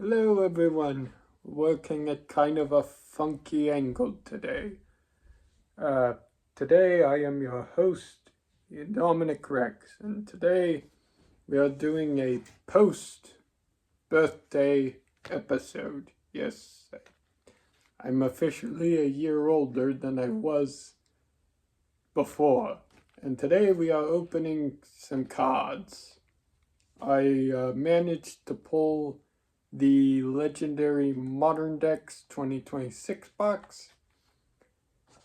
Hello everyone, working at kind of a funky angle today. Uh, Today I am your host, Dominic Rex, and today we are doing a post-birthday episode. Yes, I'm officially a year older than I was before, and today we are opening some cards. I managed to pull the legendary Modern Decks 2026 box,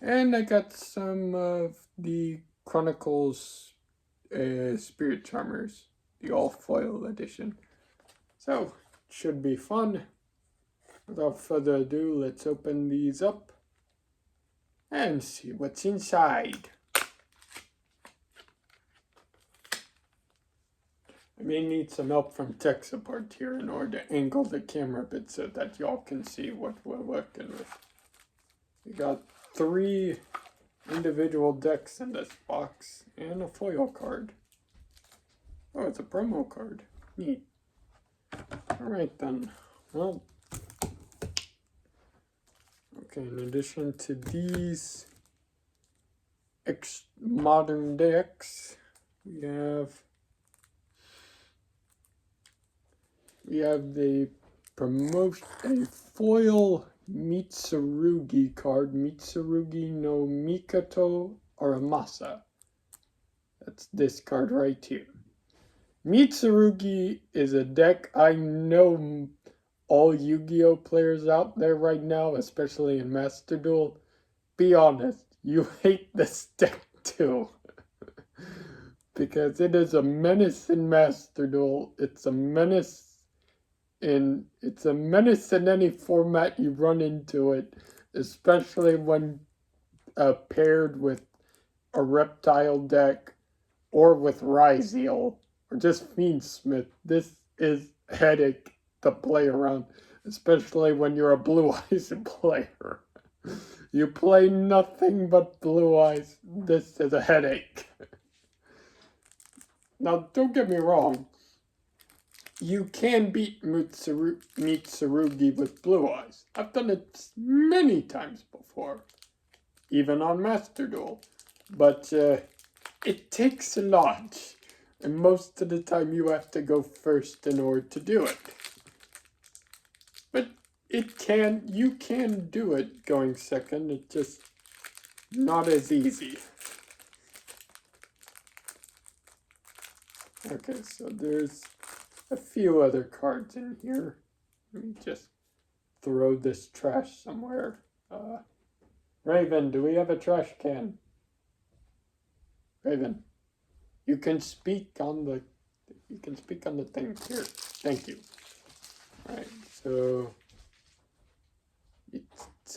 and I got some of the Chronicles Spirit Charmers, the all foil edition. So, it should be fun. Without further ado, let's open these up and see what's inside. I may need some help from tech support here in order to angle the camera a bit so that y'all can see what we're working with. We got 3 individual decks in this box and a foil card. Oh, it's a promo card. Neat. Alright then. Well, okay, in addition to these modern decks, we have the promotion, a foil Mitsurugi card, Mitsurugi no Mikoto Aramasa. That's this card right here. Mitsurugi is a deck I know all Yu-Gi-Oh players out there right now, especially in Master Duel. Be honest, you hate this deck too. Because it is a menace in Master Duel. It's a menace in any format you run into it, especially when paired with a reptile deck or with Ryzeal or just Fiendsmith. This is a headache to play around, especially when you're a Blue Eyes player. You play nothing but Blue Eyes. This is a headache. Now, don't get me wrong. You can beat Mitsurugi with Blue Eyes. I've done it many times before, even on Master Duel. But it takes a lot, and most of the time you have to go first in order to do it. But you can do it going second, it's just not as easy. Okay, so there's a few other cards in here. Let me just throw this trash somewhere. Raven, do we have a trash can? Raven, you can speak on the thing here. Thank you. All right, so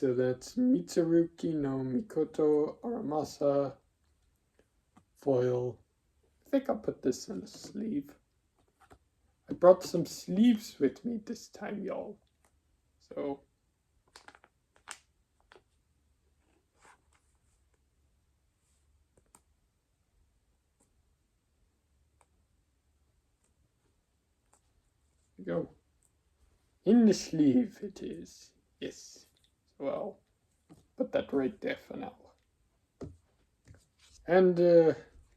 that's Mitsurugi no Mikoto Aramasa foil. I think I'll put this in a sleeve. I brought some sleeves with me this time, y'all. So go. In the sleeve it is. Yes. Well, put that right there for now. And,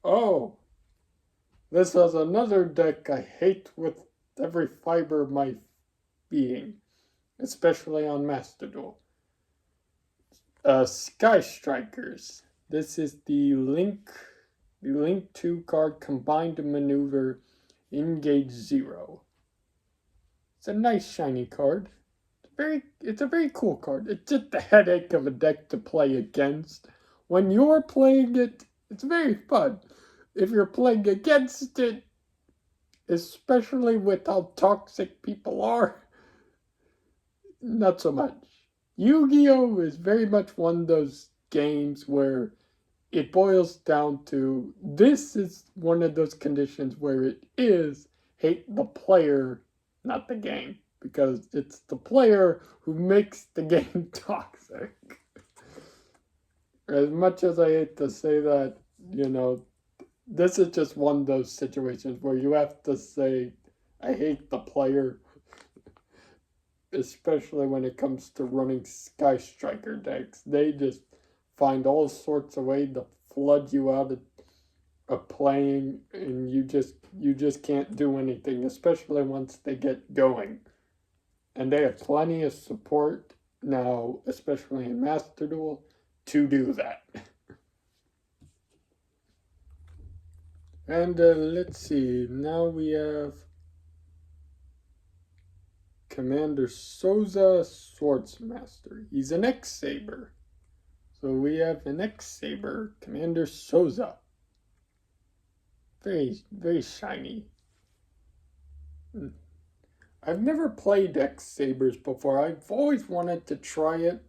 oh, this is another deck I hate with every fiber of my being, especially on Master Duel. Sky Strikers. This is the Link 2 card combined maneuver Engage 0. It's a nice shiny card. It's a very cool card. It's just the headache of a deck to play against. When you're playing it, it's very fun. If you're playing against it, especially with how toxic people are, not so much. Yu-Gi-Oh! Is very much one of those games where it boils down to, this is one of those conditions where it is hate the player, not the game. Because it's the player who makes the game toxic. As much as I hate to say that, this is just one of those situations where you have to say, I hate the player. especially when it comes to running Sky Striker decks. They just find all sorts of ways to flood you out of playing, and you just can't do anything, especially once they get going. And they have plenty of support now, especially in Master Duel, to do that. And let's see, now we have Commander Souza Swordsmaster. He's an X-Saber. So we have an X-Saber, Commander Souza. Very, very shiny. I've never played X-Sabers before. I've always wanted to try it,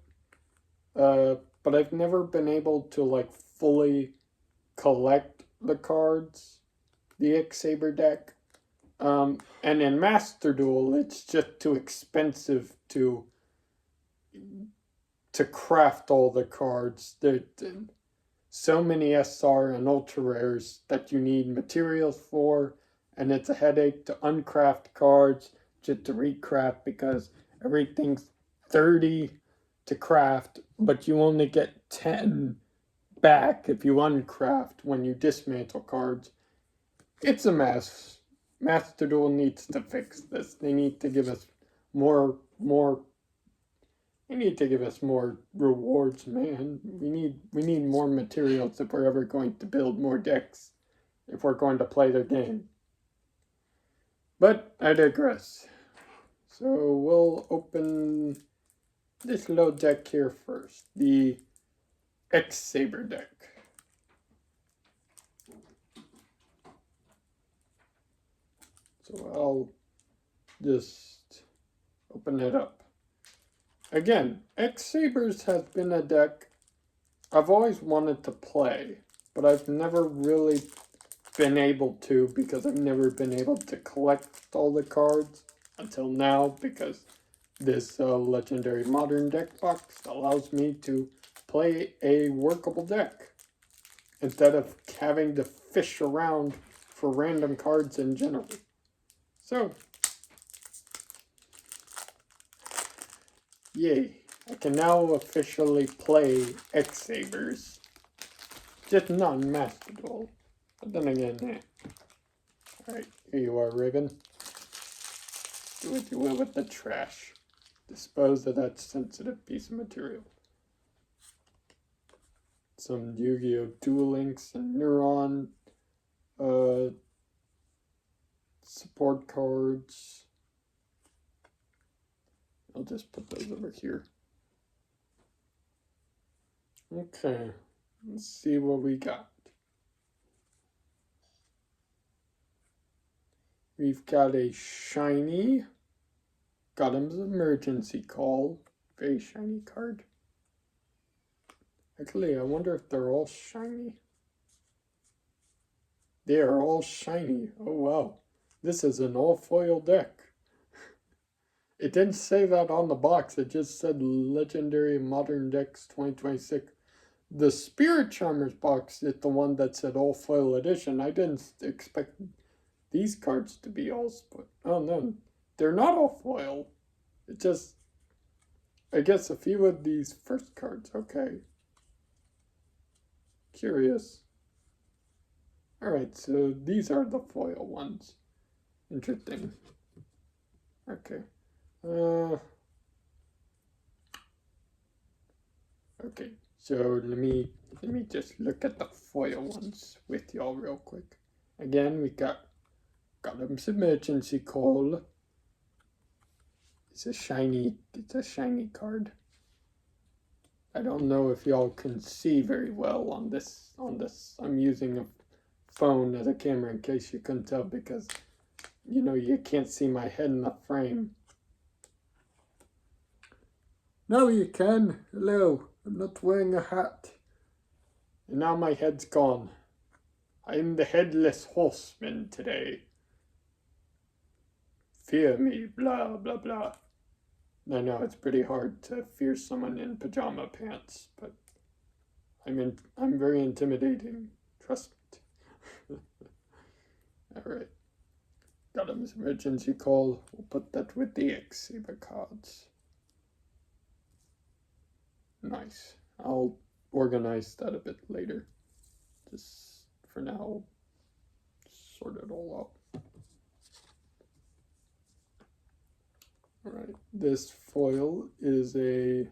but I've never been able to like fully collect the cards, the X-Saber deck. And in Master Duel, it's just too expensive to craft all the cards. There's so many SR and ultra rares that you need materials for, and it's a headache to uncraft cards, just to recraft, because everything's 30 to craft, but you only get 10 back if you uncraft when you dismantle cards. It's a mess. Master Duel needs to fix this. They need to give us more they need to give us more rewards, man. We need more materials if we're ever going to build more decks, if we're going to play their game. But I digress. So we'll open this little deck here first, the X-Saber deck. So I'll just open it up. Again, X-Sabers has been a deck I've always wanted to play, but I've never really been able to, because I've never been able to collect all the cards until now, because this Legendary Modern deck box allows me to play a workable deck instead of having to fish around for random cards in general. So, yay, I can now officially play X-Sabers. Just not in Master Duel. But then again, Alright, here you are, Raven. Do what you will with the trash. Dispose of that sensitive piece of material. Some Yu-Gi-Oh! Duel Links and Neuron support cards. I'll just put those over here. Okay, let's see what we got. We've got a shiny Gundam's Emergency Call. Very shiny card. Actually, I wonder if they're all shiny. They are all shiny. Oh wow. This is an all-foil deck. It didn't say that on the box. It just said Legendary Modern Decks 2026. The Spirit Charmers box is the one that said all-foil edition. I didn't expect these cards to be all split. Oh no, they're not all foil. It just, I guess a few of these first cards. Okay. Curious. Alright, so these are the foil ones. Interesting. Okay. Okay, so let me just look at the foil ones with y'all real quick. Again, we got Gundam's Emergency Call. It's a shiny card. I don't know if y'all can see very well on this. I'm using a phone as a camera in case you couldn't tell, because you know you can't see my head in the frame. Now you can. Hello. I'm not wearing a hat. And now my head's gone. I'm the Headless Horseman today. Fear me, blah, blah, blah. I know it's pretty hard to fear someone in pajama pants, but I'm very intimidating. Trust me. Alright. Gundam's emergency call. We'll put that with the X-Saber cards. Nice. I'll organize that a bit later. Just for now, sort it all out. Alright, this foil is a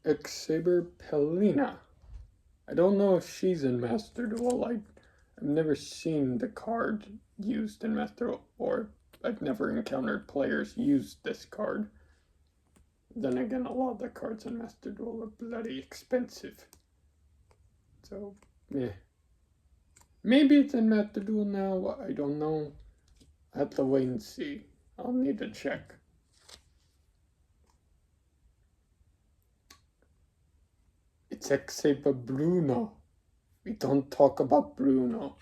X-Saber Pelina. I don't know if she's in Master Duel. I've never seen the card used in Master Duel, or I've never encountered players use this card. Then again, a lot of the cards in Master Duel are bloody expensive. So, meh. Maybe it's in Master Duel now, I don't know. I have to wait and see. I'll need to check. It's X-Saber Bruno. We don't talk about Bruno.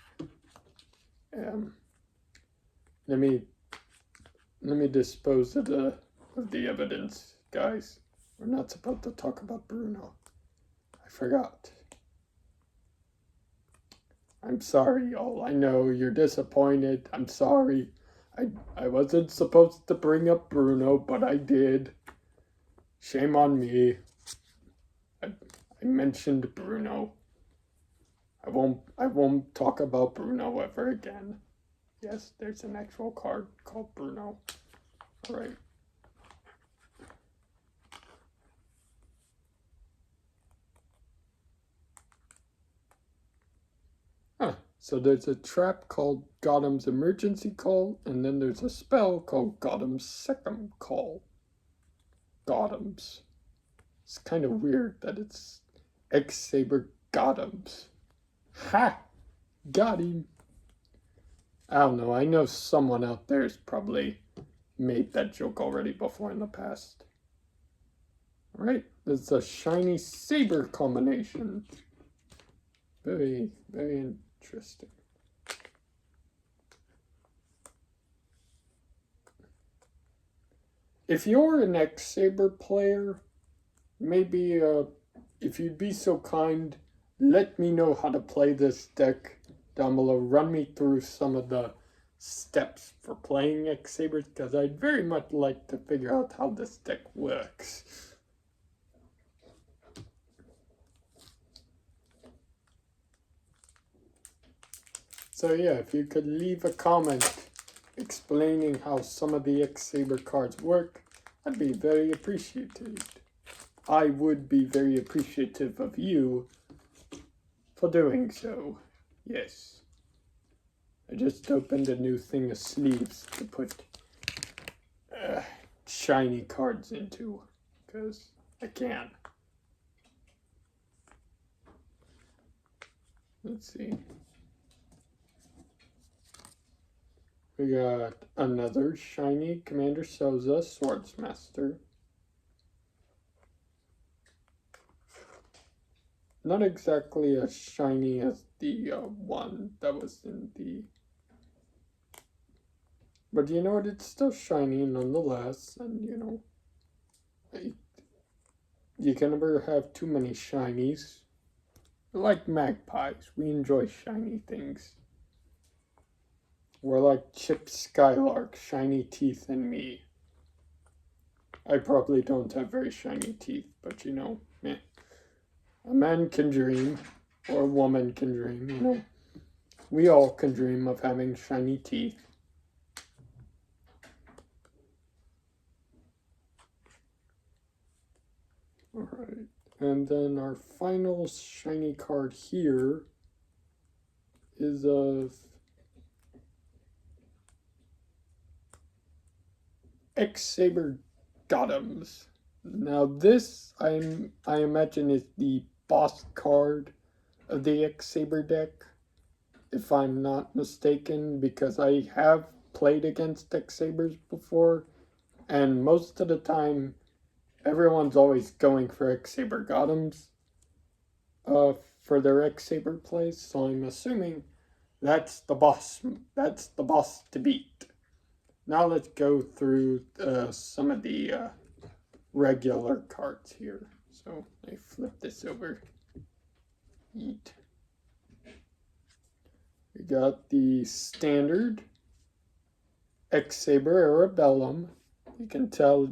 Let me dispose of the evidence, guys. We're not supposed to talk about Bruno. I forgot. I'm sorry, y'all. I know you're disappointed. I'm sorry. I wasn't supposed to bring up Bruno, but I did. Shame on me. I mentioned Bruno. I won't talk about Bruno ever again. Yes, there's an actual card called Bruno. Alright. So there's a trap called Gotham's Emergency Call, and then there's a spell called Gotham's Second Call. Gotham's. It's kind of weird that it's X-Saber Gotham's. Ha! Got him. I don't know. I know someone out there's probably made that joke already before in the past. Alright, it's a shiny saber combination. Very, very interesting. If you're an X-Saber player, maybe if you'd be so kind, let me know how to play this deck down below. Run me through some of the steps for playing X-Sabers, because I'd very much like to figure out how this deck works. So yeah, if you could leave a comment explaining how some of the X-Saber cards work, I'd be very appreciative. I would be very appreciative of you for doing so. Yes. I just opened a new thing of sleeves to put shiny cards into, because I can. Let's see. We got another shiny Commander Souza Swordsmaster. Not exactly as shiny as the one that was in the... But you know what, it's still shiny nonetheless, and you know, you can never have too many shinies. We're like magpies, we enjoy shiny things. We're like Chip Skylark, shiny teeth and me. I probably don't have very shiny teeth, but you know, meh. A man can dream, or a woman can dream, you know. We all can dream of having shiny teeth. Alright, and then our final shiny card here is of X-Saber Gotham's. Now this, I imagine, is the boss card of the X-Saber deck, if I'm not mistaken, because I have played against X-Sabers before, and most of the time, everyone's always going for X-Saber Gotham's for their X-Saber plays, so I'm assuming that's the boss to beat. Now let's go through some of the regular cards here. So I flip this over. Yeet. We got the standard X-Saber Arabellum. You can tell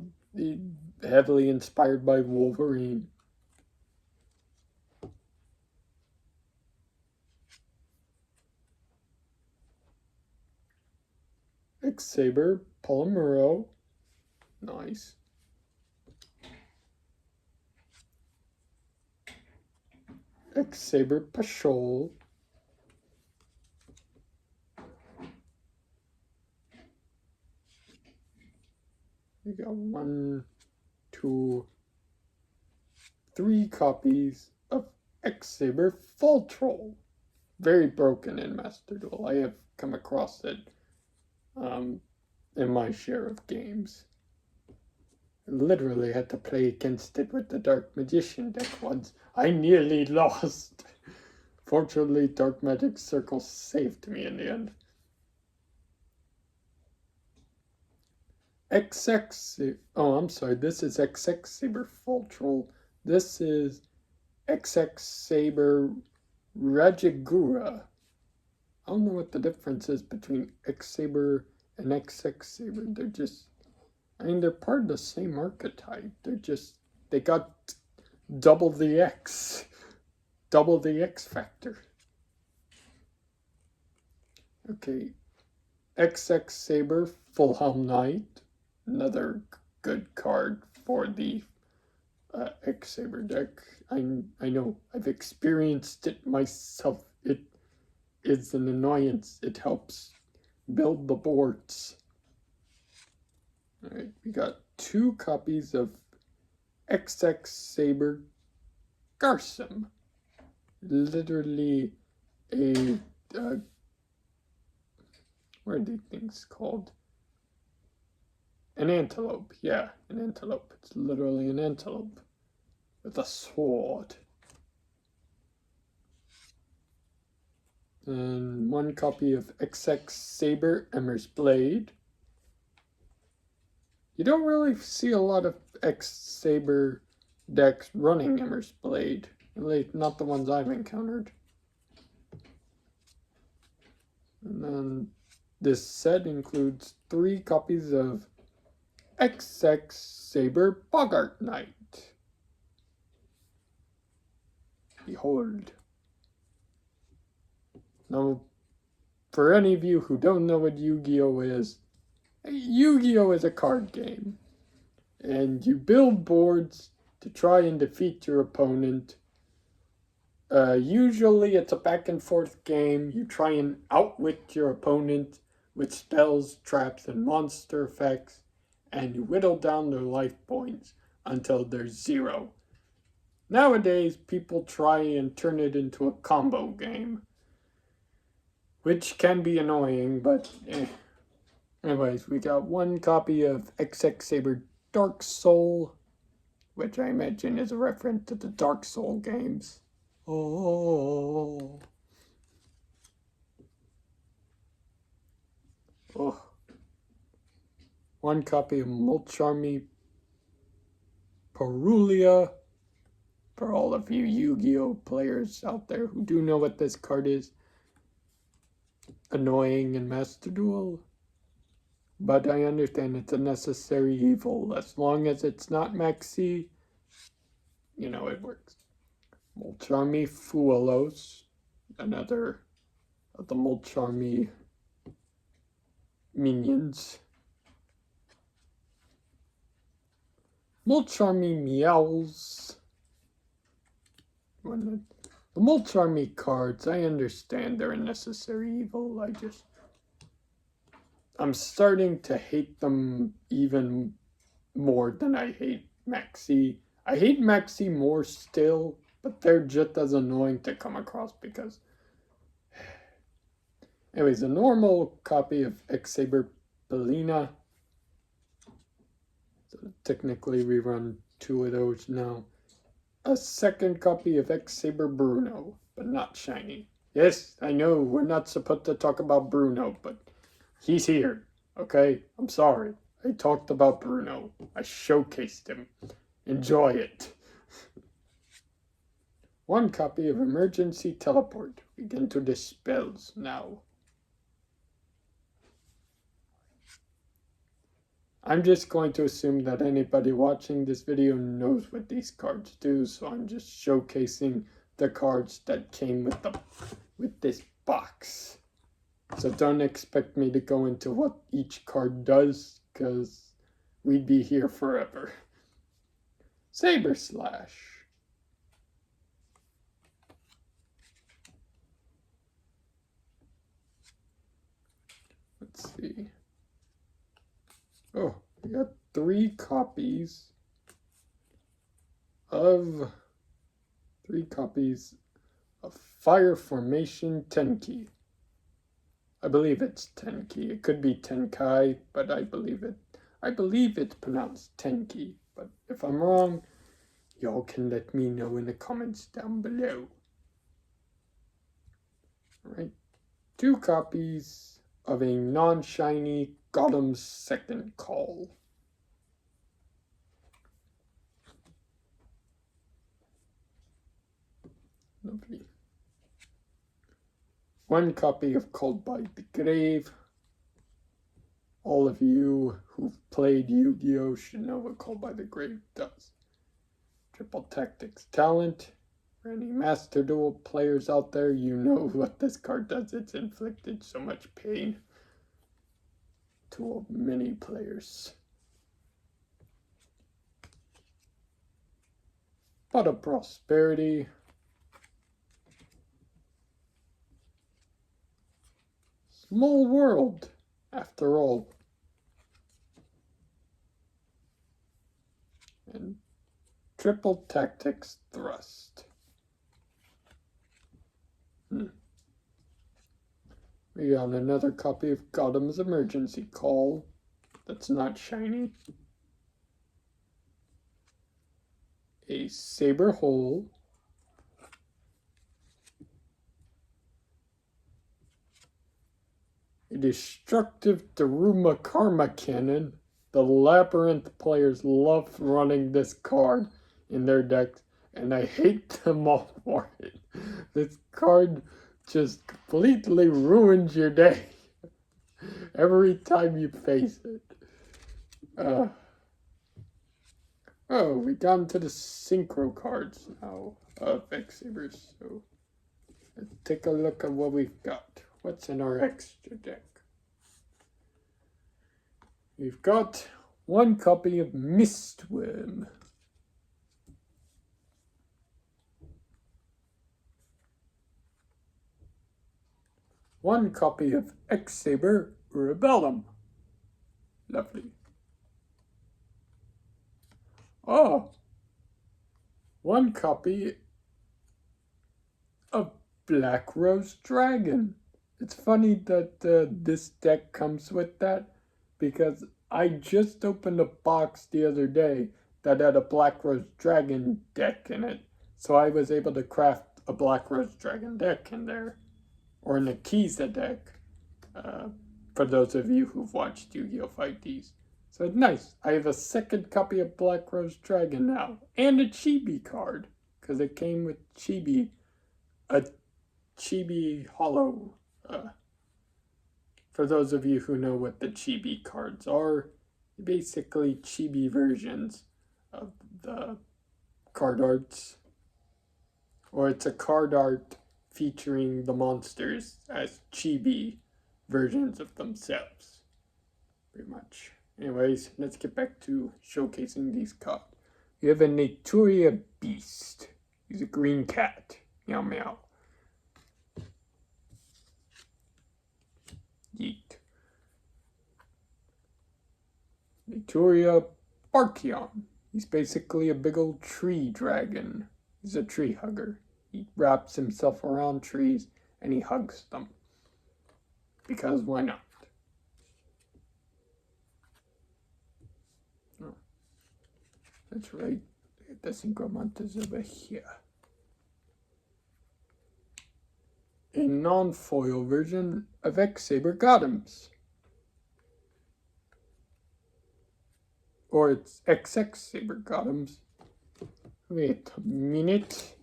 heavily inspired by Wolverine. X-Saber Polymero. Nice. X-Saber Pashol. We got 1, 2, 3 copies of X-Saber Fall Troll. Very broken in Master Duel. I have come across it in my share of games. I literally had to play against it with the Dark Magician deck once. I nearly lost. Fortunately, Dark Magic Circle saved me in the end. Oh, I'm sorry, this is XX Saber Fall Troll. This is XX Saber Rajagura. I don't know what the difference is between X-Saber and XX Saber. They're just, they're part of the same archetype. They got double the X factor. Okay, XX Saber Fullhelm Knight. Another good card for the X-Saber deck. I know, I've experienced it myself. It is an annoyance. It helps build the boards. Alright, we got 2 copies of XX Saber Garcim. Literally a, what are these things called? An antelope, yeah, an antelope. It's literally an antelope with a sword. And 1 copy of XX Saber Emmer's Blade. You don't really see a lot of X-Saber decks running Emmer's Blade. At least not the ones I've encountered. And then this set includes 3 copies of XX Saber Boggart Knight. Behold. Now, for any of you who don't know what Yu-Gi-Oh! Is, Yu-Gi-Oh! Is a card game. And you build boards to try and defeat your opponent. Usually it's a back and forth game. You try and outwit your opponent with spells, traps, and monster effects. And you whittle down their life points until there's 0. Nowadays, people try and turn it into a combo game, which can be annoying, but Anyways, we got 1 copy of XX Saber Dark Soul, which I imagine is a reference to the Dark Soul games. Oh. 1 copy of Mulcharmy Parulia. For all of you Yu-Gi-Oh! Players out there who do know what this card is. Annoying in Master Duel. But I understand it's a necessary evil. As long as it's not Maxi, it works. Mulcharmy Fuelos. Another of the Mulcharmy minions. Mulcharmy Meows. The Mulcharmy cards, I understand they're a necessary evil. I'm starting to hate them even more than I hate Maxi. I hate Maxi more still, but they're just as annoying to come across because... Anyways, a normal copy of X-Saber Belina. So technically we run 2 of those now. A 2nd copy of X-Saber Bruno, but not shiny. Yes, I know we're not supposed to talk about Bruno, but he's here, okay? I'm sorry. I talked about Bruno. I showcased him. Enjoy it. One copy of Emergency Teleport. Begin to dispels now. I'm just going to assume that anybody watching this video knows what these cards do, so I'm just showcasing the cards that came with this box. So don't expect me to go into what each card does, because we'd be here forever. Saber Slash. Let's see. Oh, we got 3 copies of Fire Formation Tenki. I believe it's Tenki. It could be Tenkai, but I believe it's pronounced Tenki. But if I'm wrong, y'all can let me know in the comments down below. Alright, 2 copies of a non-shiny Gotham Second Call. Lovely. 1 copy of Called by the Grave. All of you who've played Yu-Gi-Oh! Should know what Called by the Grave does. Triple Tactics Talent. For any Master Duel players out there, you know what this card does. It's inflicted so much pain to many players. Pot of Prosperity. Small world, after all. And Triple Tactics Thrust. We got another copy of Gotham's Emergency Call. That's not shiny. A Saber Hole. A Destructive Daruma Karma Cannon. The Labyrinth players love running this card in their decks, and I hate them all for it. This card just completely ruins your day every time you face it. Oh, we got into the synchro cards now of X-Sabers, so let's take a look at what we've got. What's in our extra deck? We've got 1 copy of Mistworm. One copy of X-Saber Rebellum. Lovely. Oh, 1 copy of Black Rose Dragon. It's funny that this deck comes with that, because I just opened a box the other day that had a Black Rose Dragon deck in it. So I was able to craft a Black Rose Dragon deck in there. Or an Akiza deck. For those of you who've watched Yu-Gi-Oh! 5Ds. So it's nice. I have a 2nd copy of Black Rose Dragon now. And a Chibi card. Because it came with Chibi. A Chibi Hollow. For those of you who know what the Chibi cards are, basically Chibi versions of the card arts. Or it's a card art featuring the monsters as Chibi versions of themselves. Pretty much. Anyways, let's get back to showcasing these cards. We have a Naturia Beast. He's a green cat. Meow meow. Yeet. Naturia Barkion. He's basically a big old tree dragon. He's a tree hugger. He wraps himself around trees and he hugs them. Because why not? Oh, that's right. The Synchromonth is over here. A non-foil version of X-Saber Gothams. or it's XX Saber Gotham's. Wait a minute.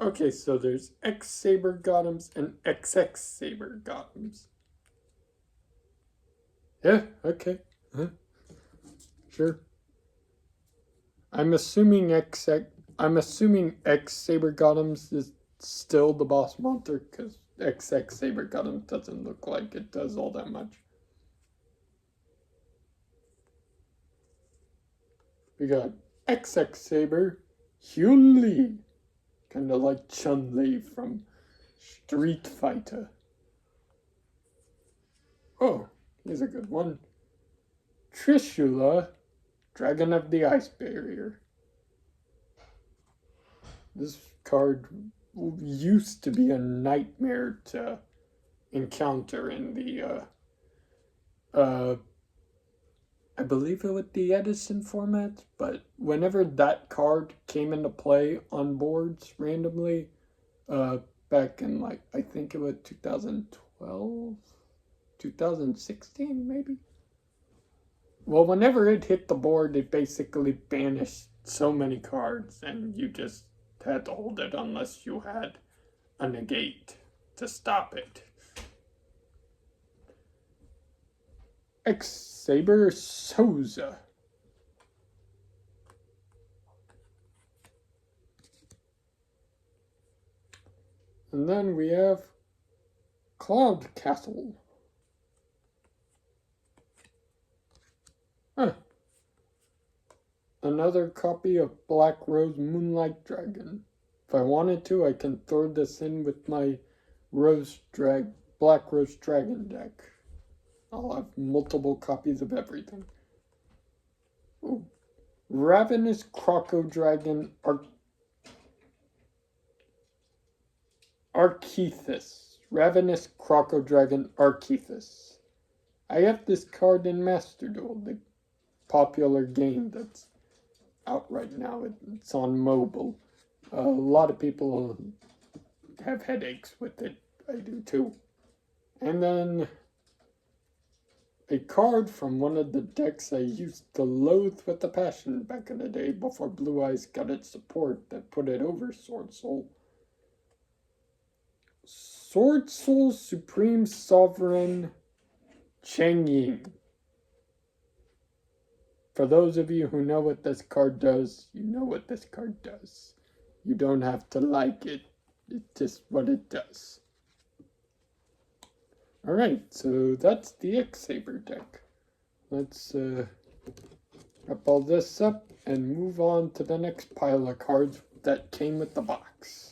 Okay, so there's X Saber Gotham's and XX Saber Gotham's. Yeah, okay. Huh? Sure. I'm assuming X Saber Gotham's is still the boss monster because XX Saber Gotham's doesn't look like it does all that much. We got XX Saber, Hyun Lee, kind of like Chun-Li from Street Fighter. Oh, here's a good one. Trishula, Dragon of the Ice Barrier. This card used to be a nightmare to encounter in the I believe it was the Edison format, but whenever that card came into play on boards randomly, back in like, I think it was 2012, 2016 maybe? Well, whenever it hit the board, it basically banished so many cards, and you just had to hold it unless you had a negate to stop it. X Saber Souza. And then we have Cloud Castle. Huh. Another copy of Black Rose Moonlight Dragon. If I wanted to, I can throw this in with my Black Rose Dragon deck. I'll have multiple copies of everything. Ooh. Ravenous Croco Dragon Archethus. Ravenous Croco Dragon Archethus. I have this card in Master Duel, the popular game that's out right now. It's on mobile. A lot of people have headaches with it. I do too. And then a card from one of the decks I used to loathe with a passion back in the day before Blue Eyes got its support that put it over Sword Soul. Sword Soul Supreme Sovereign Cheng Ying. For those of you who know what this card does, you know what this card does. You don't have to like it. It's just what it does. Alright, so that's the X Saber deck. Let's wrap all this up and move on to the next pile of cards that came with the box.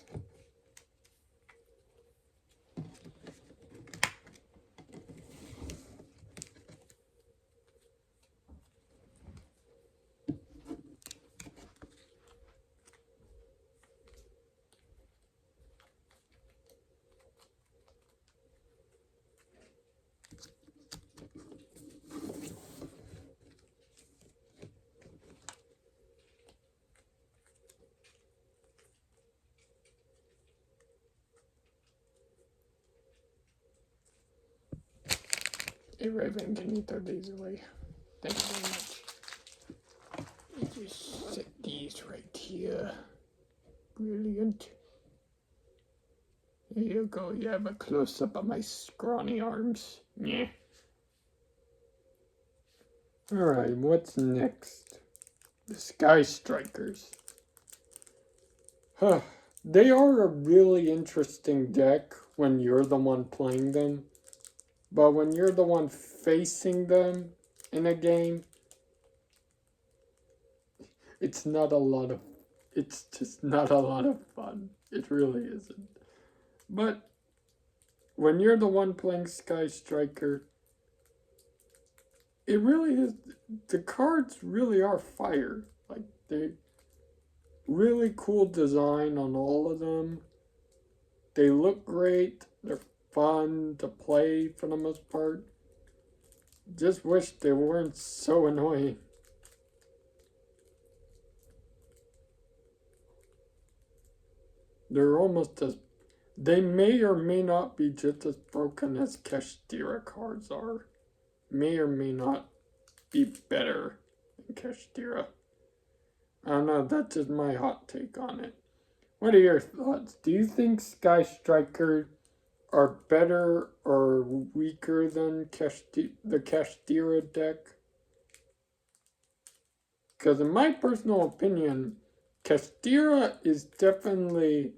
Hey Raven, can you throw these away? Thank you very much. You just set these right here. Brilliant. There you go, you have a close-up of my scrawny arms. Yeah. Alright, what's next? The Sky Strikers. Huh. They are a really interesting deck when you're the one playing them. But when you're the one facing them in a game, it's just not a lot of fun. It really isn't. But when you're the one playing Sky Striker, it really is, the cards really are fire. Like, they really cool design on all of them. They look great. They're fun to play for the most part. Just wish they weren't so annoying. They're almost as They may or may not be just as broken as Kashtira cards are. May or may not be better than Kashtira. I don't know, that's just my hot take on it. What are your thoughts? Do you think Sky Striker are better or weaker than the Kashtira deck? Because in my personal opinion, Kashtira is definitely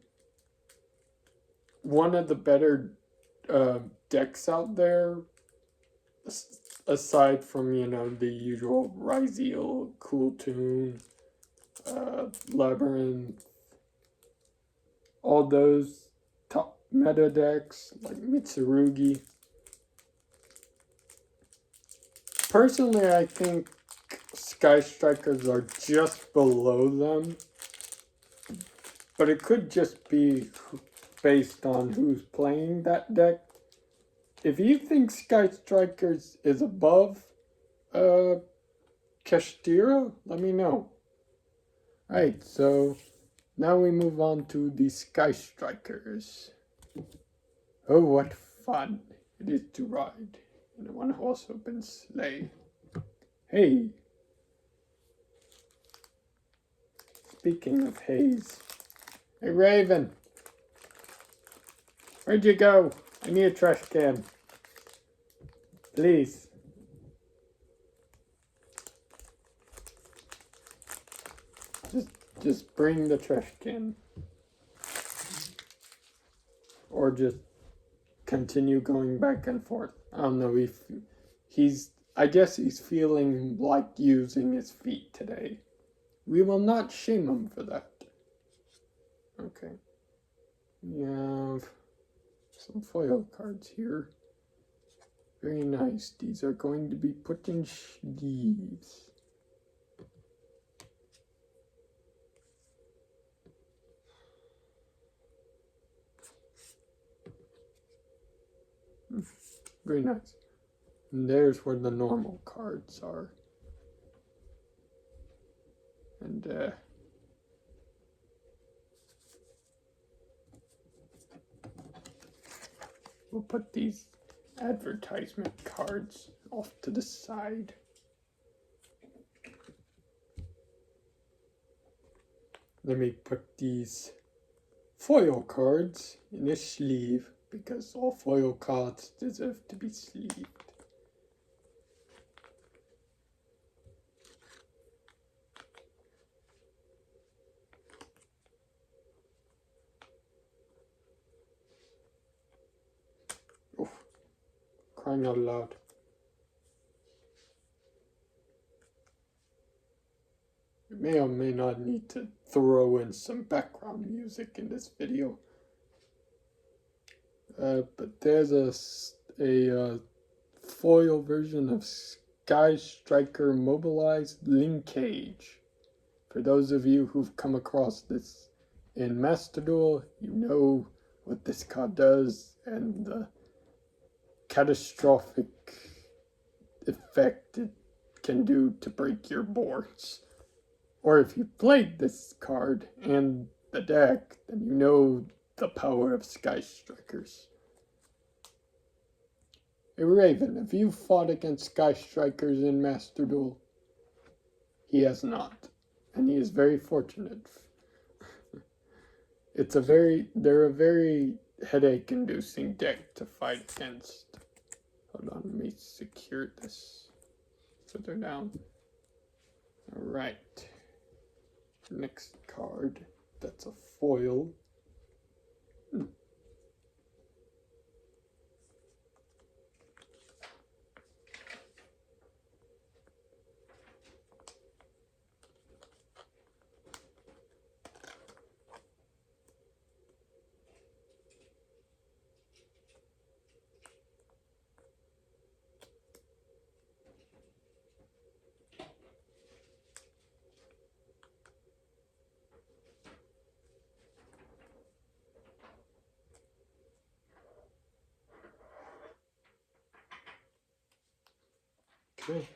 one of the better decks out there, aside from, the usual Ryzeal, Cool Tune, Labyrinth, all those top meta decks like Mitsurugi. Personally, I think Sky Strikers are just below them, but it could just be based on who's playing that deck. If you think Sky Strikers is above Kashtira, let me know. Alright, so now we move on to the Sky Strikers. Oh, what fun it is to ride in a one-horse open sleigh. Hey! Speaking of haze. Hey, Raven! Where'd you go? I need a trash can. Please. Just bring the trash can. Or just continue going back and forth. I don't know if I guess he's feeling like using his feet today. We will not shame him for that. Okay. We have some foil cards here. Very nice. These are going to be put in sleeves. Very nice. And there's where the normal cards are. And we'll put these advertisement cards off to the side. Let me put these foil cards in a sleeve, because all foil cards deserve to be sleeved. Oof, crying out loud. You may or may not need to throw in some background music in this video. But there's a foil version of Sky Striker Mobilized Linkage. For those of you who've come across this in Master Duel, you know what this card does and the catastrophic effect it can do to break your boards. Or if you played this card and the deck, then you know the power of Sky Strikers. Hey Raven, have you fought against Sky Strikers in Master Duel? He has not, and he is very fortunate. They're a very headache-inducing deck to fight against. Hold on, let me secure this further down. Alright. Next card, that's a foil. Okay.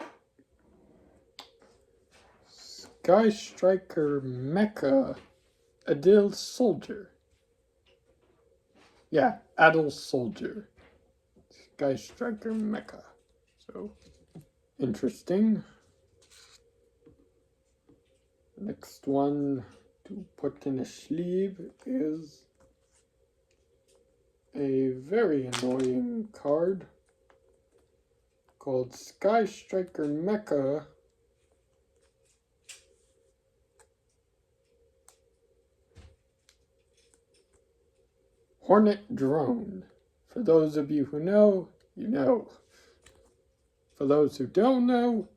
Sky Striker Mecha Adil Soldier. Yeah, Adult Soldier. Sky Striker Mecha. So, interesting. Next one to put in a sleeve is a very annoying card called Sky Striker Mecha. Hornet Drone. For those of you who know, you know. For those who don't know,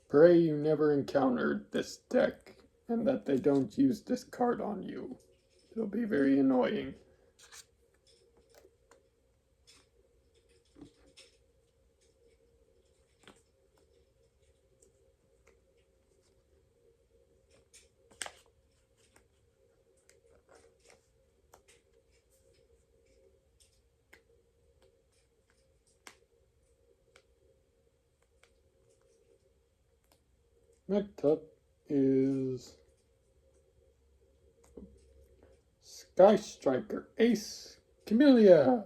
pray you never encountered this deck and that they don't use this card on you. It'll be very annoying. Next up is Sky Striker Ace Camellia.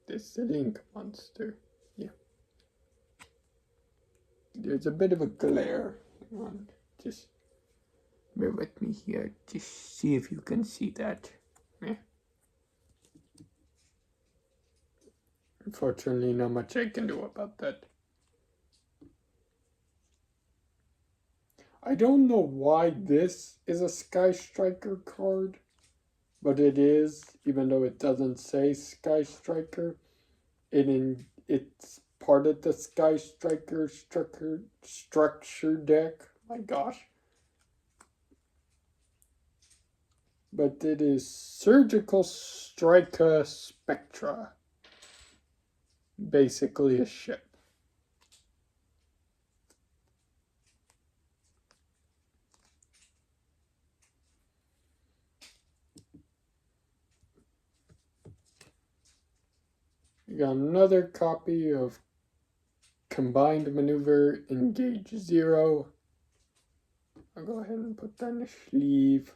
This is a Link monster. Yeah. There's a bit of a glare. Hang on. Just bear with me here. Just see if you can see that. Yeah. Unfortunately, not much I can do about that. I don't know why this is a Sky Striker card, but it is, even though it doesn't say Sky Striker. It's part of the Sky Striker structure deck. My gosh. But it is Surgical Striker Spectra. Basically a ship. We got another copy of Combined Maneuver Engage Zero. I'll go ahead and put that in the sleeve.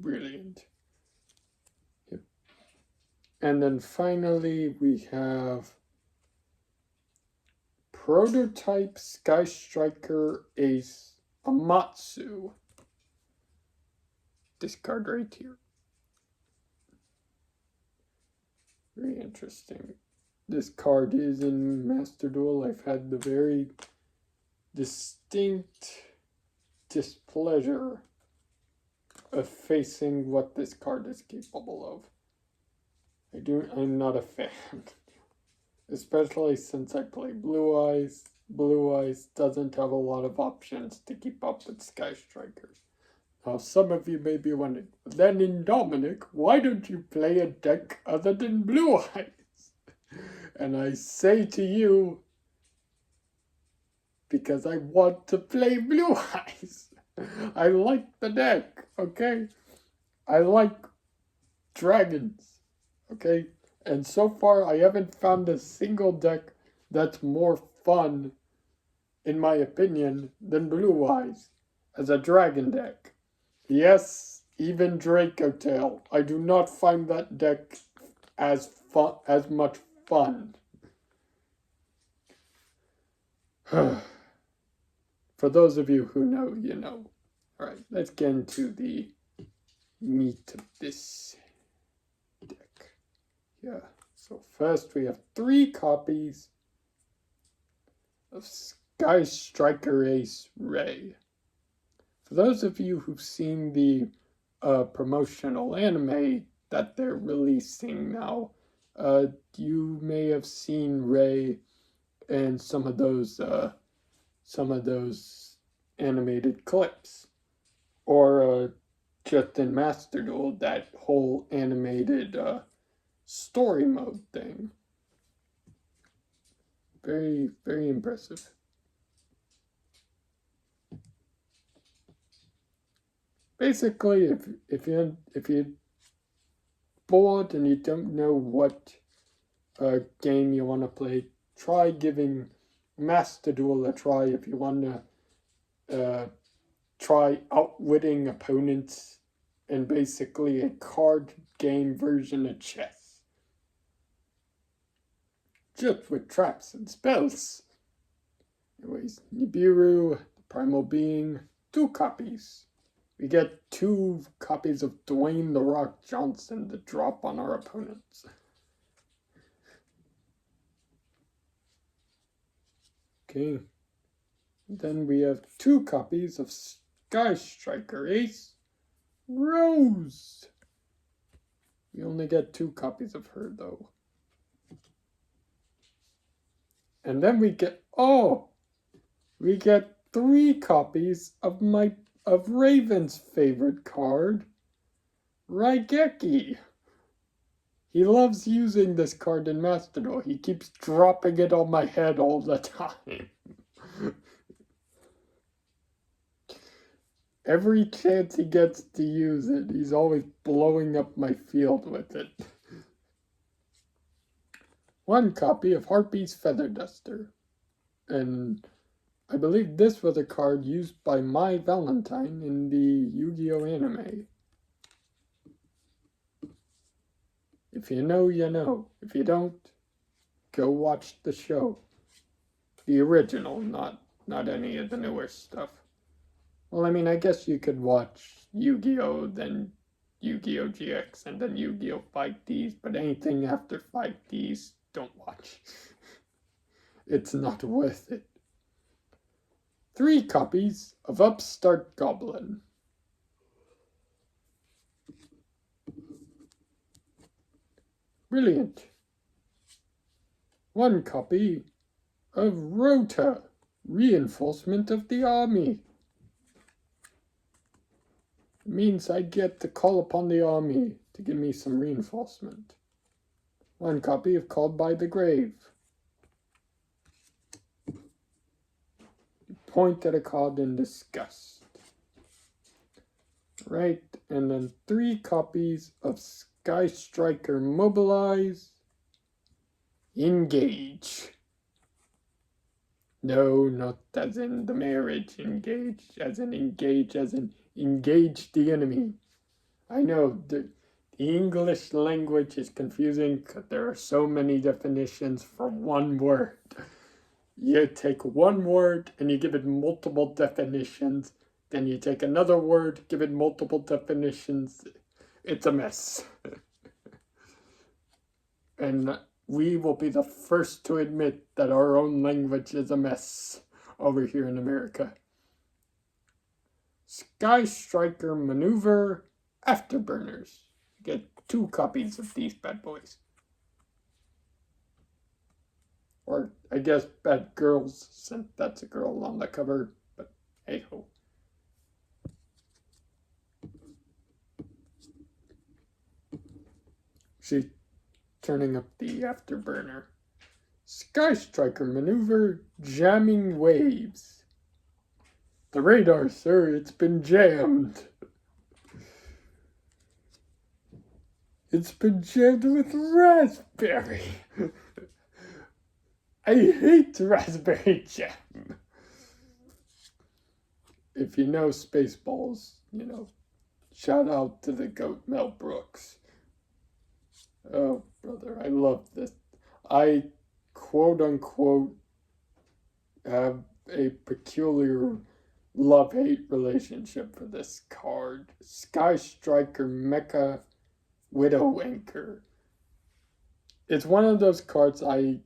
Brilliant. Yep. And then finally we have Prototype Sky Striker Ace Amatsu. This card right here. Very interesting. This card is in Master Duel. I've had the very distinct displeasure of facing what this card is capable of. I'm not a fan. Especially since I play Blue Eyes. Blue Eyes doesn't have a lot of options to keep up with Sky Strikers. Now some of you may be wondering, then in Dominic, why don't you play a deck other than Blue Eyes? And I say to you, because I want to play Blue Eyes. I like the deck, okay? I like dragons, okay? And so far, I haven't found a single deck that's more fun, in my opinion, than Blue Eyes as a dragon deck. Yes, even Dracotail. I do not find that deck as much fun. For those of you who know, you know. Alright, let's get into the meat of this deck. Yeah, so first we have 3 copies of Sky Striker Ace Ray. For those of you who've seen the promotional anime that they're releasing now, you may have seen Ray and some of those animated clips, or just in Master Duel, that whole animated story mode thing. Very, very impressive. basically, if you're bored and you don't know what game you want to play, try giving Master Duel a try if you want to try outwitting opponents in basically a card game version of chess. Just with traps and spells. Anyways, Nibiru, the Primal Being, 2 copies. We get 2 copies of Dwayne "The Rock" Johnson to drop on our opponents. Okay. Then we have 2 copies of Sky Striker Ace Rose. We only get 2 copies of her though. And then we get 3 copies of Raven's favorite card, Raigeki. He loves using this card in Master Duel. He keeps dropping it on my head all the time. Every chance he gets to use it, he's always blowing up my field with it. 1 copy of Harpy's Feather Duster. And I believe this was a card used by Mai Valentine in the Yu-Gi-Oh! Anime. If you know, you know. If you don't, go watch the show. The original, not any of the newer stuff. Well, I mean, I guess you could watch Yu-Gi-Oh! Then Yu-Gi-Oh! GX, and then Yu-Gi-Oh! 5Ds, but anything after 5Ds, don't watch. It's not worth it. 3 copies of Upstart Goblin. Brilliant. 1 copy of Rota, Reinforcement of the Army. It means I get to call upon the army to give me some reinforcement. 1 copy of Called by the Grave. Point at a card in disgust. Right, and then 3 copies of Sky Striker Mobilize. Engage. No, not as in the marriage engage, as in engage the enemy. I know the English language is confusing because there are so many definitions for 1 word. You take 1 word and you give it multiple definitions. Then you take another word, give it multiple definitions. It's a mess. And we will be the first to admit that our own language is a mess over here in America. Sky Striker Maneuver Afterburners. Get 2 copies of these bad boys. Or I guess Bad Girls, since that's a girl on the cover, but hey ho. She's turning up the afterburner. Sky Striker Maneuver Jamming Waves. The radar, sir, it's been jammed. It's been jammed with raspberry. I hate raspberry jam. If you know Spaceballs, you know, shout out to the goat Mel Brooks. Oh, brother, I love this. I, quote unquote, have a peculiar love-hate relationship for this card. Sky Striker Mecha Widow Anchor. It's one of those cards I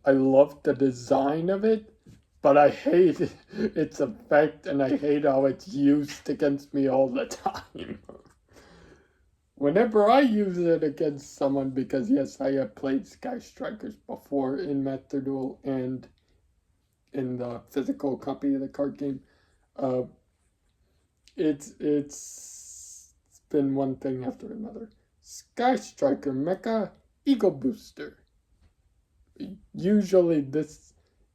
love the design of it, but I hate its effect and I hate how it's used against me all the time. Whenever I use it against someone, because yes, I have played Sky Strikers before in Master Duel and in the physical copy of the card game, it's been one thing after another. Sky Striker Mecha Eagle Booster. Usually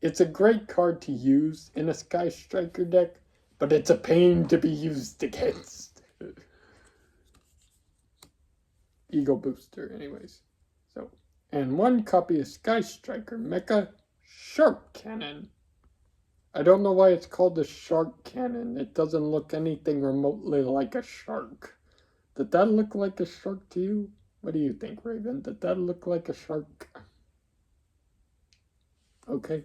it's a great card to use in a Sky Striker deck, but it's a pain to be used against. Eagle Booster, anyways. So, and 1 copy of Sky Striker Mecha Shark Cannon. I don't know why it's called the Shark Cannon. It doesn't look anything remotely like a shark. Did that look like a shark to you? What do you think, Raven? Did that look like a shark? Okay.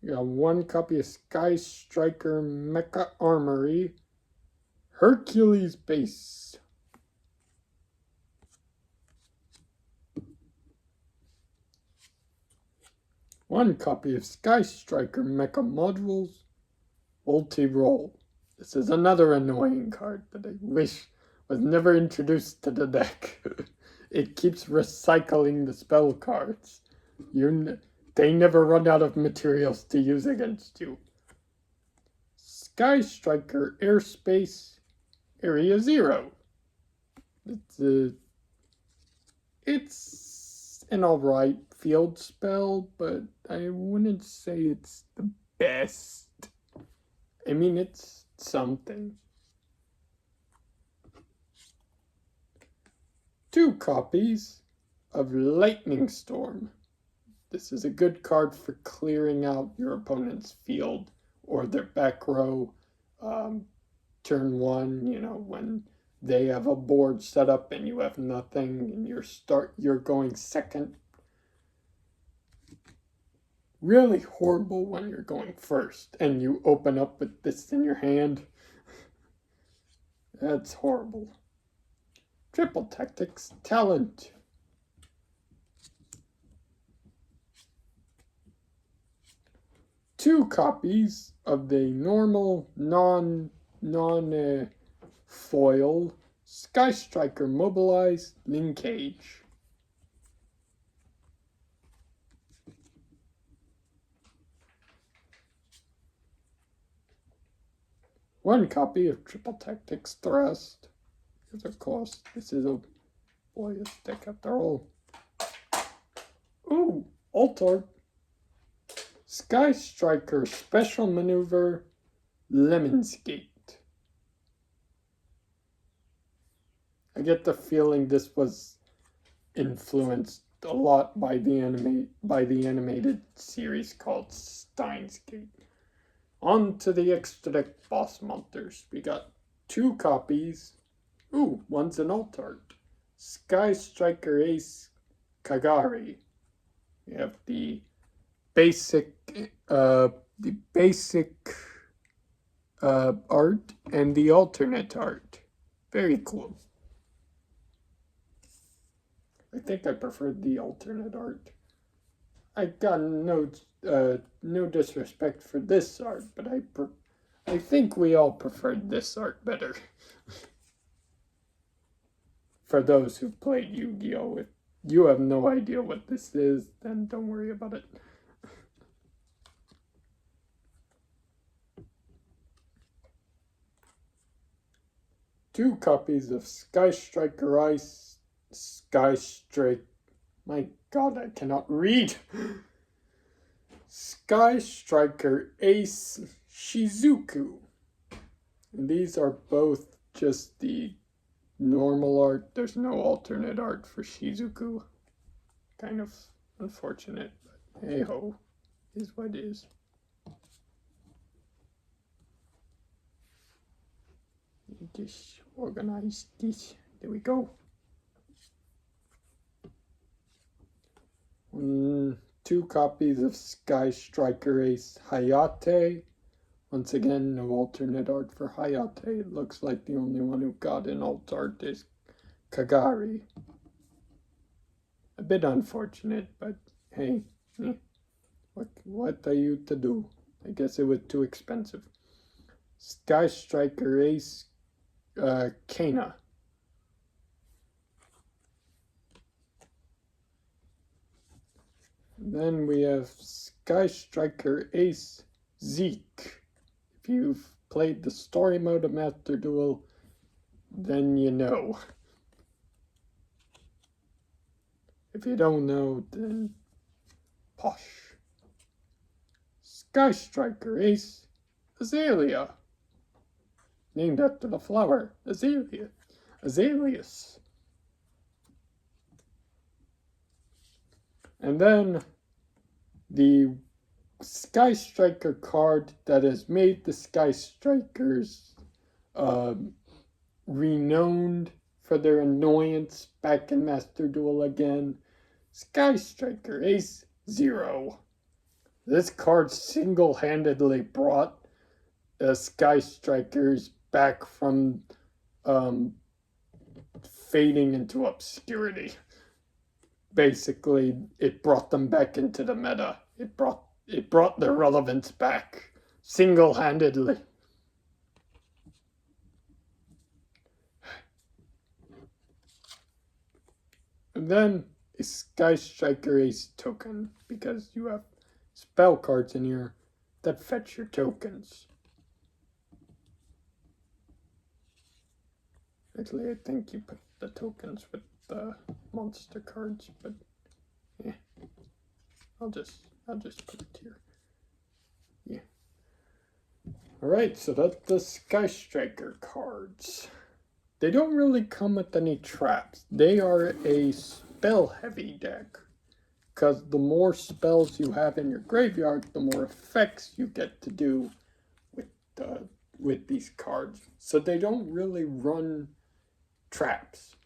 You got 1 copy of Sky Striker Mecha Armory Hercules Base. One copy of Sky Striker Mecha Modules Ulti-Roll. This is another annoying card that I wish was never introduced to the deck. It keeps recycling the spell cards. They never run out of materials to use against you. Sky Striker Airspace Area 0. It's an alright field spell, but I wouldn't say it's the best. I mean, it's something. 2 copies of Lightning Storm. This is a good card for clearing out your opponent's field or their back row. Turn 1, you know, when they have a board set up and you have nothing and you're going second. Really horrible when you're going first and you open up with this in your hand. That's horrible. Triple Tactics Talent. Two copies of the normal non-foil Sky Striker Mobilize Linkage. One copy of Triple Tactics Thrust. Because of course, this is a boyish deck after all. Ooh, Altar. Sky Striker Special Maneuver Lemonsgate. I get the feeling this was influenced a lot by the animated series called Steins Gate. On to the extra deck boss monsters. We got 2 copies. Ooh, one's an alt art. Sky Striker Ace Kagari. We have the basic art and the alternate art. Very cool. I think I preferred the alternate art. I got no disrespect for this art, but I think we all preferred this art better. For those who played Yu-Gi-Oh! If you have no idea what this is, then don't worry about it. Two copies of Sky Striker Ice, Sky Strike. My God, I cannot read. Sky Striker Ace Shizuku. And these are both just the normal art. There's no alternate art for Shizuku. Kind of unfortunate, but hey ho, is what it is. Just organize this. There we go. 2 copies of Sky Striker Ace Hayate. Once again, no alternate art for Hayate. It looks like the only one who got an alt art is Kagari. A bit unfortunate, but hey, what are you to do? I guess it was too expensive. Sky Striker Ace Kana. Then we have Sky Striker Ace Zeke. If you've played the story mode of Master Duel, then you know. If you don't know, then posh. Sky Striker Ace Azalea. named after the flower, azalea. Azaleas. And then the Sky Striker card that has made the Sky Strikers renowned for their annoyance back in Master Duel again. Sky Striker Ace Zero. This card single-handedly brought the Sky Strikers back from fading into obscurity. Basically, it brought them back into the meta. It brought their relevance back single-handedly. And then a Sky Striker Ace token, because you have spell cards in here that fetch your tokens. Actually, I think you put the tokens with the monster cards, but yeah, I'll just put it here. Yeah. All right, so that's the Sky Striker cards. They don't really come with any traps. They are a spell-heavy deck, because the more spells you have in your graveyard, the more effects you get to do with these cards. So they don't really run traps,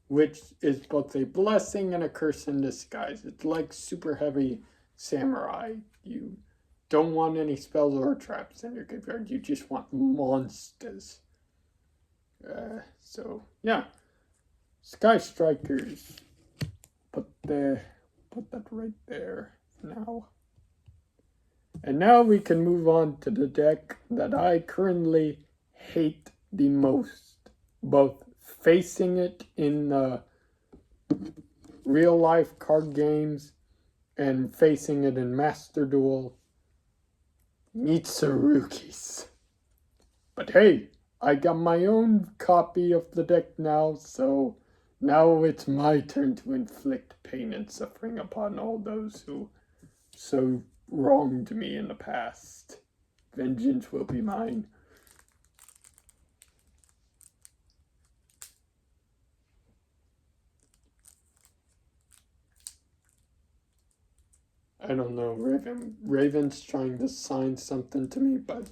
which is both a blessing and a curse in disguise. It's like super heavy samurai. You don't want any spells or traps in your graveyard. You just want monsters. So yeah, Sky Strikers. Put that right there for now. And now we can move on to the deck that I currently hate the most, both facing it in real life card games and facing it in Master Duel. Mitsurukis. But hey, I got my own copy of the deck now, so now it's my turn to inflict pain and suffering upon all those who so wronged me in the past. Vengeance will be mine. I don't know, Raven's trying to sign something to me, but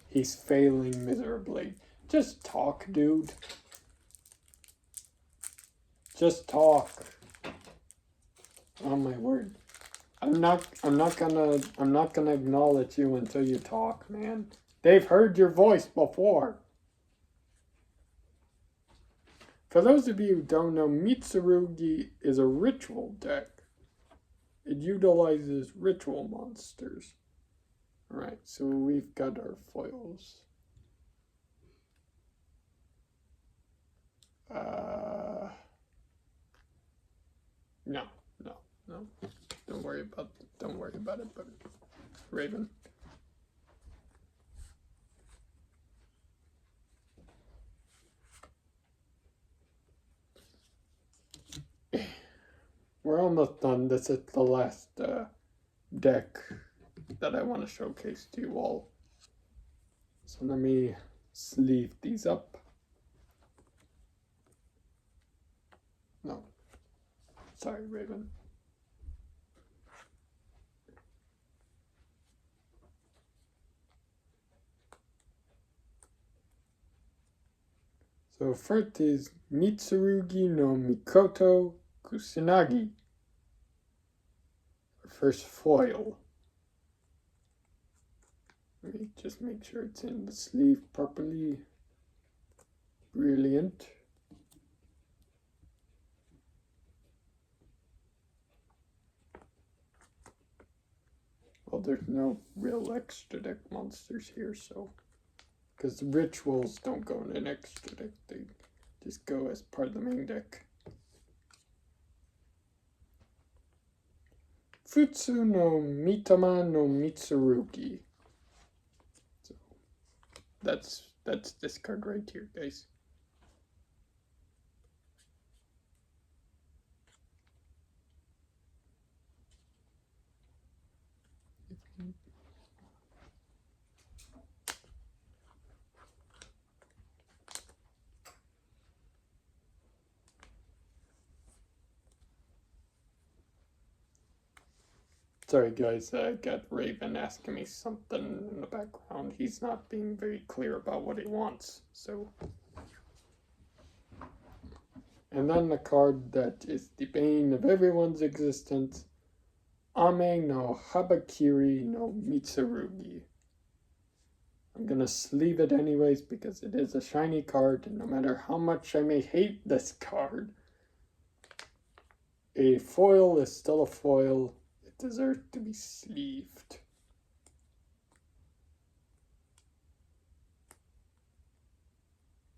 he's failing miserably. Just talk, dude. Just talk. Oh my word. I'm not gonna acknowledge you until you talk, man. They've heard your voice before. For those of you who don't know, Mitsurugi is a ritual deck. It utilizes ritual monsters. Alright, so we've got our foils. No. Don't worry about it, but Raven. We're almost done. This is the last deck that I want to showcase to you all. So let me sleeve these up. No. Sorry, Raven. So first is Mitsurugi no Mikoto Kusanagi. First foil. Let me just make sure it's in the sleeve properly. Brilliant. Well, there's no real extra deck monsters here, so because the rituals don't go in an extra deck, they just go as part of the main deck. Futsu no Mitama no Mitsurugi. So that's this card right here, guys. Sorry guys, I got Raven asking me something in the background. He's not being very clear about what he wants, so. And then the card that is the bane of everyone's existence, Ame no Habakiri no Mitsurugi. I'm gonna sleeve it anyways because it is a shiny card, and no matter how much I may hate this card, a foil is still a foil. It deserves to be sleeved.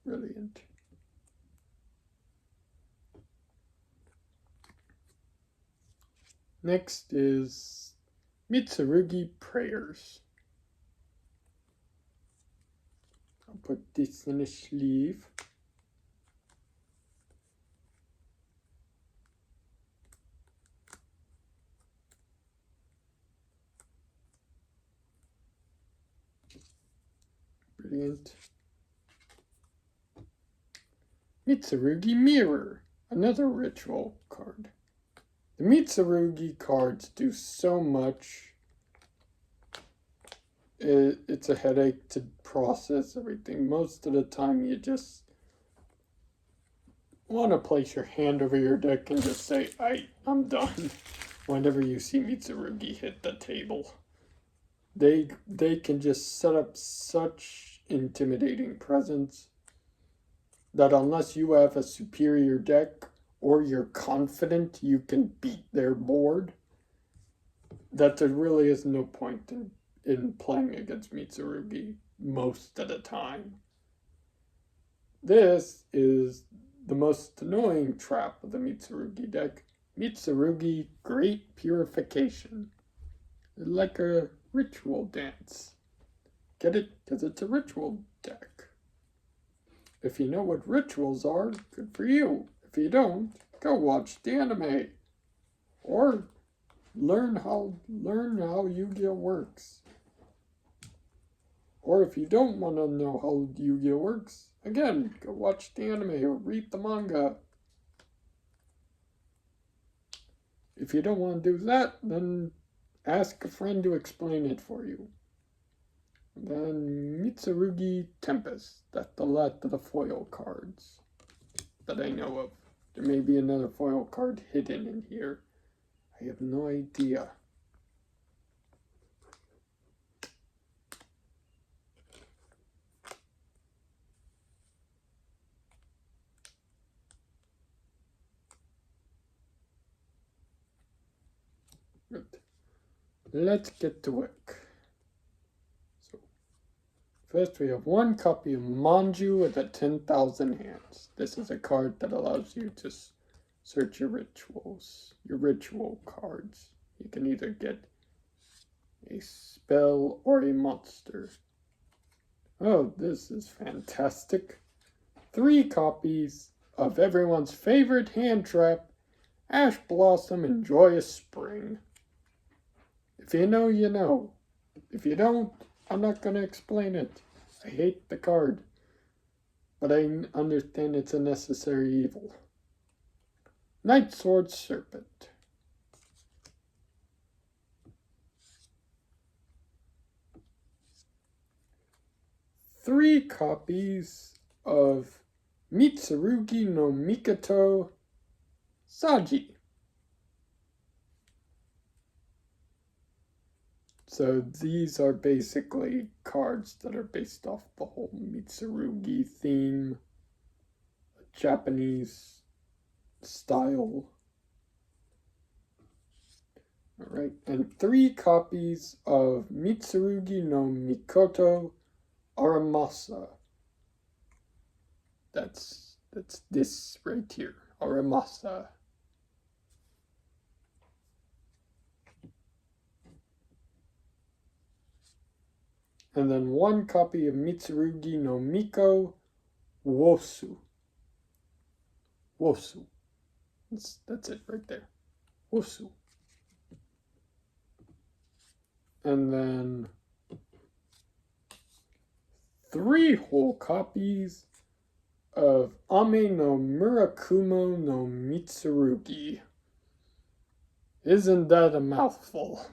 Brilliant. Next is Mitsurugi Prayers. I'll put this in a sleeve. Brilliant. Mitsurugi Mirror, another ritual card. The Mitsurugi cards do so much. It's a headache to process everything. Most of the time you just want to place your hand over your deck and just say, I'm done. Whenever you see Mitsurugi hit the table. They can just set up such intimidating presence that unless you have a superior deck or you're confident you can beat their board, that there really is no point in playing against Mitsurugi most of the time. This is the most annoying trap of the Mitsurugi deck. Mitsurugi Great Purification. Like a ritual dance. Get it? Because it's a ritual deck. If you know what rituals are, good for you. If you don't, go watch the anime. Or learn how Yu-Gi-Oh works. Or if you don't want to know how Yu-Gi-Oh works, again, go watch the anime or read the manga. If you don't want to do that, then ask a friend to explain it for you. Then Mitsurugi Tempest. That's the last of the foil cards that I know of. There may be another foil card hidden in here. I have no idea. Good. Let's get to work. So, first we have one copy of Manju with a 10,000 hands. This is a card that allows you to search your rituals, your ritual cards. You can either get a spell or a monster. Oh, this is fantastic. 3 copies of everyone's favorite hand trap, Ash Blossom and Joyous Spring. If you know, you know. If you don't, I'm not going to explain it. I hate the card. But I understand it's a necessary evil. Night Sword Serpent. Three copies of Mitsurugi no Mikoto Saji. So these are basically cards that are based off the whole Mitsurugi theme, Japanese style. Alright, and 3 copies of Mitsurugi no Mikoto Aramasa. That's this right here, Aramasa. And then 1 copy of Mitsurugi no Miko Wosu. Wosu. That's it right there. Wosu. And then 3 whole copies of Ame no Murakumo no Mitsurugi. Isn't that a mouthful?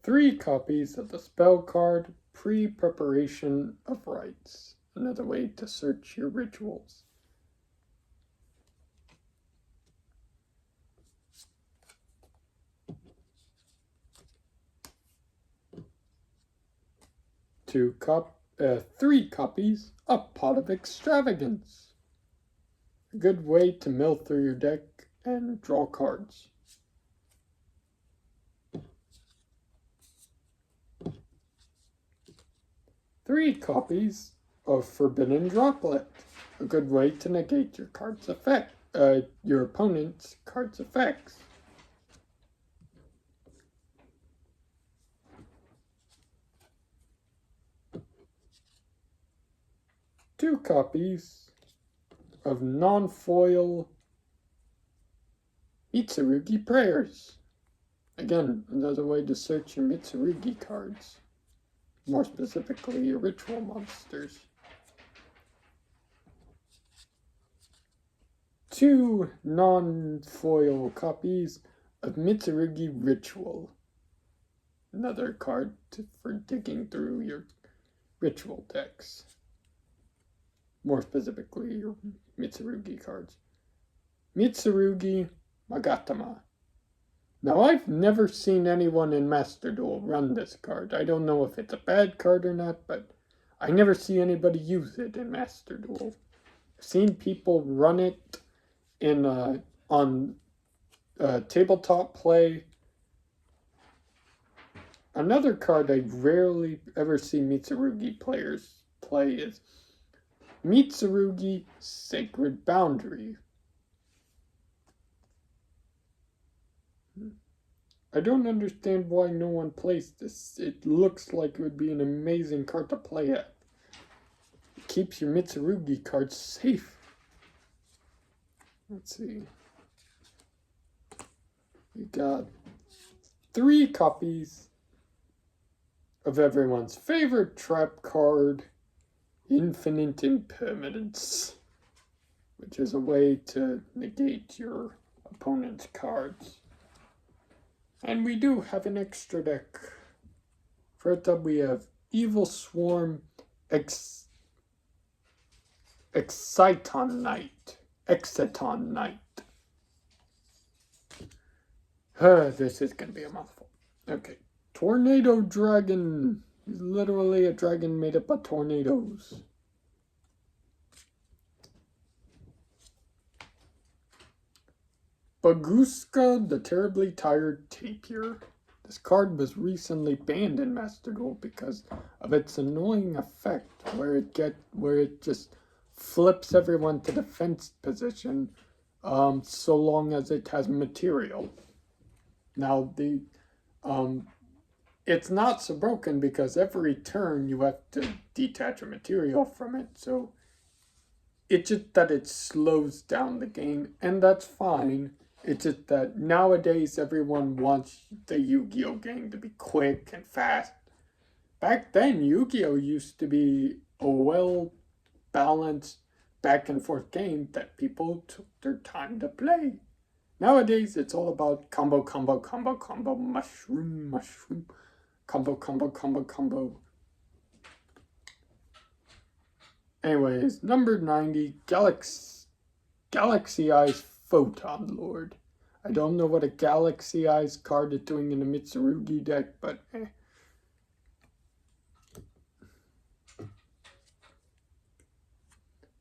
3 copies of the spell card Pre-Preparation of Rites. Another way to search your rituals. Three copies of Pot of Extravagance. A good way to mill through your deck and draw cards. Three copies of Forbidden Droplet. A good way to negate your card's effect, your opponent's card's effects. Two copies of non-foil Mitsurugi Prayers. Again, another way to search your Mitsurugi cards. More specifically, your ritual monsters. 2 non-foil copies of Mitsurugi Ritual. Another card for digging through your ritual decks. More specifically, your Mitsurugi cards. Mitsurugi Magatama. Now, I've never seen anyone in Master Duel run this card. I don't know if it's a bad card or not, but I never see anybody use it in Master Duel. I've seen people run it on tabletop play. Another card I rarely ever see Mitsurugi players play is Mitsurugi Sacred Boundary. I don't understand why no one plays this. It looks like it would be an amazing card to play at. It keeps your Mitsurugi cards safe. Let's see. We got 3 copies of everyone's favorite trap card, Infinite Impermanence, which is a way to negate your opponent's cards. And we do have an extra deck. First up, we have Evil Swarm Exciton Knight. This is going to be a mouthful. Okay. Tornado Dragon. He's literally a dragon made up of tornadoes. Baguska, the Terribly Tired Tapir. This card was recently banned in Master Duel because of its annoying effect where it just flips everyone to defense position so long as it has material. Now it's not so broken because every turn you have to detach a material from it, so it's just that it slows down the game, and that's fine. It's just that nowadays everyone wants the Yu-Gi-Oh game to be quick and fast. Back then, Yu-Gi-Oh used to be a well-balanced back and forth game that people took their time to play. Nowadays, it's all about combo, mushroom, combo. Anyways, number 90, Galaxy Eyes Photon Lord. I don't know what a Galaxy Eyes card is doing in the Mitsurugi deck, but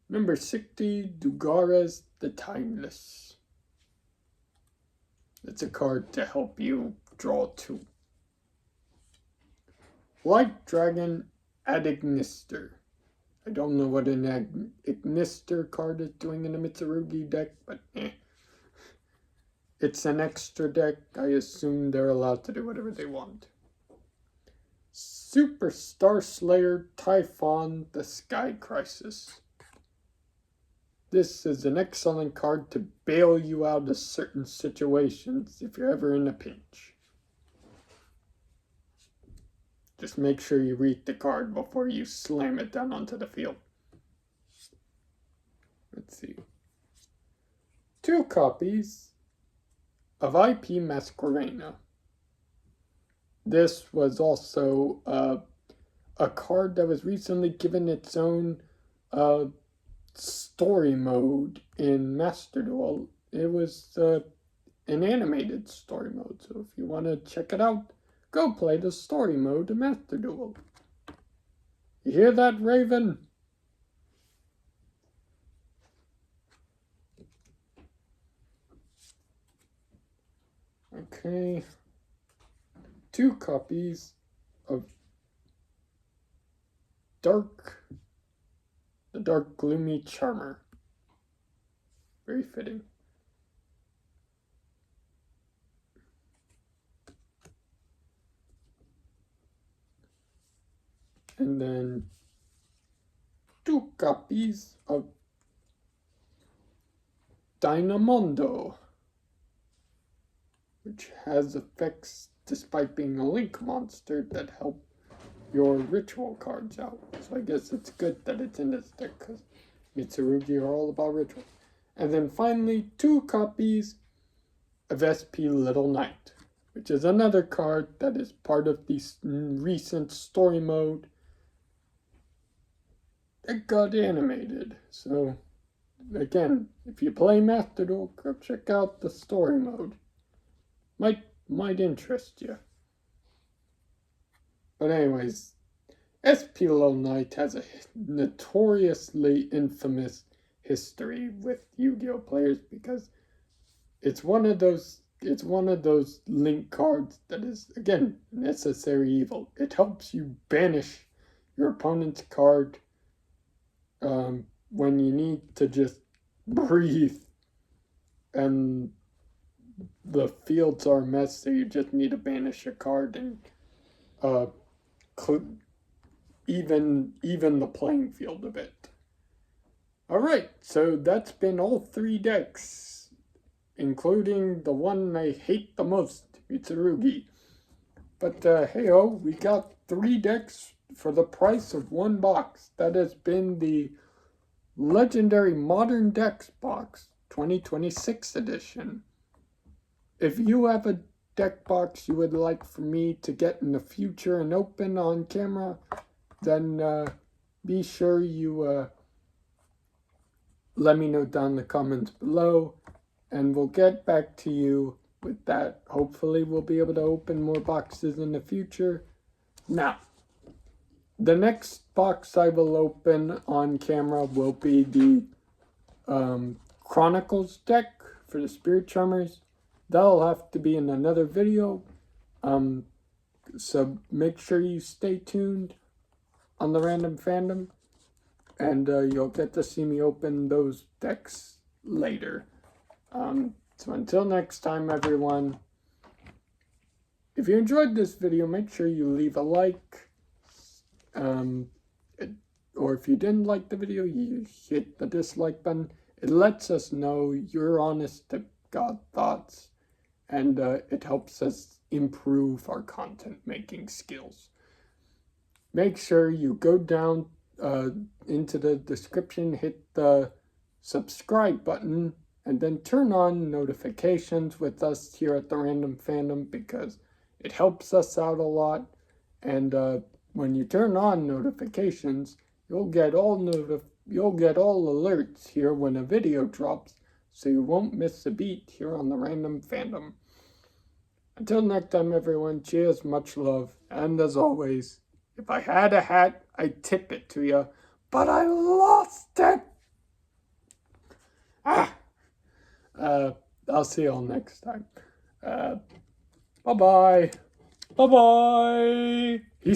Number 60, Dugares the Timeless. It's a card to help you draw 2. Light Dragon Adignister. I don't know what an Ignister card is doing in the Mitsurugi deck, but It's an extra deck. I assume they're allowed to do whatever they want. Super Star Slayer Typhon, the Sky Crisis. This is an excellent card to bail you out of certain situations if you're ever in a pinch. Just make sure you read the card before you slam it down onto the field. let's see, 2 copies of IP Masquerena. This was also a card that was recently given its own story mode in Master Duel. It was an animated story mode, so if you want to check it out, go play the story mode of Master Duel. You hear that, Raven? Okay. 2 copies of the Dark Gloomy Charmer. Very fitting. And then 2 copies of Dynamondo, which has effects despite being a Link monster that help your ritual cards out. So I guess it's good that it's in this deck because Mitsurugi are all about ritual. And then finally 2 copies of SP Little Knight, which is another card that is part of the recent story mode that got animated. So again, if you play Master Duel, go check out the story mode. Might interest you. But anyways, SP Little Knight has a notoriously infamous history with Yu-Gi-Oh players because it's one of those Link cards that is, again, necessary evil. It helps you banish your opponent's card when you need to just breathe and the fields are a mess, so you just need to banish a card and even the playing field a bit. Alright, so that's been all 3 decks, including the one I hate the most, Mitsurugi. But hey-oh, we got 3 decks for the price of 1 box. That has been the Legendary Modern Decks box, 2026 edition. If you have a deck box you would like for me to get in the future and open on camera, then be sure you let me know down in the comments below, and we'll get back to you with that. Hopefully we'll be able to open more boxes in the future. Now, the next box I will open on camera will be the Chronicles deck for the Spirit Charmers. That'll have to be in another video, so make sure you stay tuned on the Random Fandom, and you'll get to see me open those decks later. So until next time, everyone, if you enjoyed this video, make sure you leave a like, or if you didn't like the video, you hit the dislike button. It lets us know your honest to God thoughts, and it helps us improve our content making skills. Make sure you go down into the description, hit the subscribe button, and then turn on notifications with us here at the Random Fandom, because it helps us out a lot. And when you turn on notifications, you'll get all alerts here when a video drops, so you won't miss a beat here on the Random Fandom. Until next time, everyone, cheers, much love, and as always, if I had a hat, I'd tip it to you, but I lost it! I'll see you all next time. Bye-bye. Bye-bye. Peace.